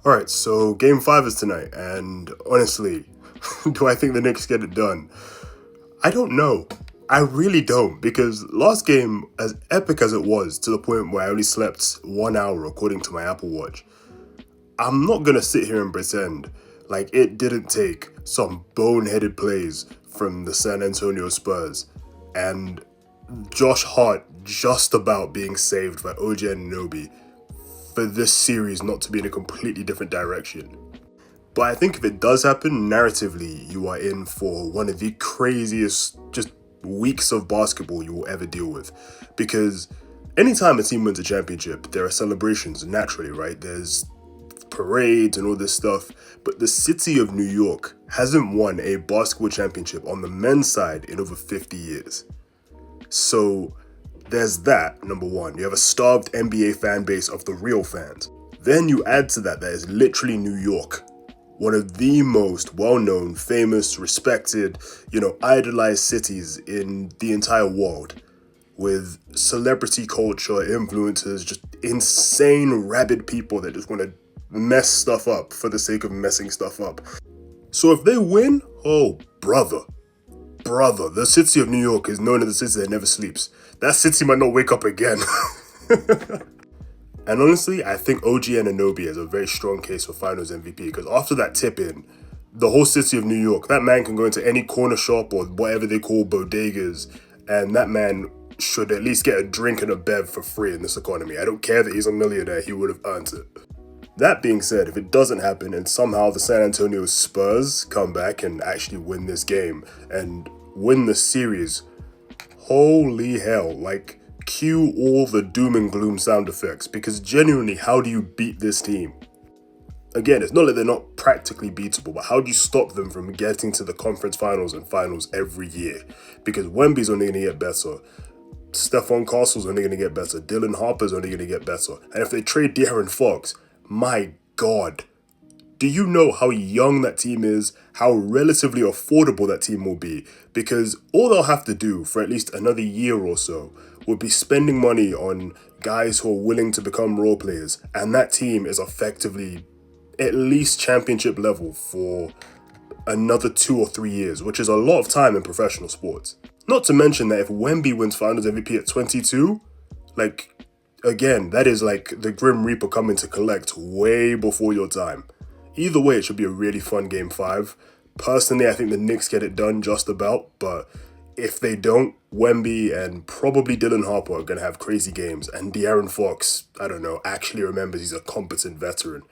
Alright, so game 5 is tonight, and honestly, do I think the Knicks get it done? I don't know. I really don't, because last game, as epic as it was, to the point where I only slept 1 hour according to my Apple Watch, I'm not gonna sit here and pretend like it didn't take some boneheaded plays from the San Antonio Spurs and Josh Hart just about being saved by OG Anunoby for this series not to be in a completely different direction. But I think if it does happen, narratively, you are in for one of the craziest just weeks of basketball you will ever deal with. Because anytime a team wins a championship, there are celebrations naturally, right? There's parades and all this stuff. But the city of New York hasn't won a basketball championship on the men's side in over 50 years. So there's that, number one. You have a starved NBA fan base of the real fans. Then you add to that is literally New York, one of the most well-known, famous, respected, idolized cities in the entire world, with celebrity culture, influencers, just insane, rabid people that just want to mess stuff up for the sake of messing stuff up. So if they win, oh, brother, the city of New York is known as the city that never sleeps. That city might not wake up again. And honestly, I think OG Anunoby has a very strong case for Finals MVP, because after that tip-in, the whole city of New York, that man can go into any corner shop or whatever they call bodegas, and that man should at least get a drink and a bev for free in this economy. I don't care that he's a millionaire, he would have earned it. That being said, if it doesn't happen and somehow the San Antonio Spurs come back and actually win this game and win the series, holy hell, cue all the doom and gloom sound effects, because genuinely, how do you beat this team? Again, it's not like they're not practically beatable, but how do you stop them from getting to the conference finals and finals every year? Because Wemby's only going to get better. Stephon Castle's only going to get better. Dylan Harper's only going to get better. And if they trade De'Aaron Fox, my God, do you know how young that team is, how relatively affordable that team will be? Because all they'll have to do for at least another year or so would be spending money on guys who are willing to become role players, and that team is effectively at least championship level for another 2 or 3 years, which is a lot of time in professional sports. Not to mention that if Wemby wins Finals MVP at 22, again, that is the Grim Reaper coming to collect way before your time. Either way, it should be a really fun Game 5. Personally, I think the Knicks get it done just about, but if they don't, Wemby and probably Dylan Harper are going to have crazy games, and De'Aaron Fox, I don't know, actually remembers he's a competent veteran.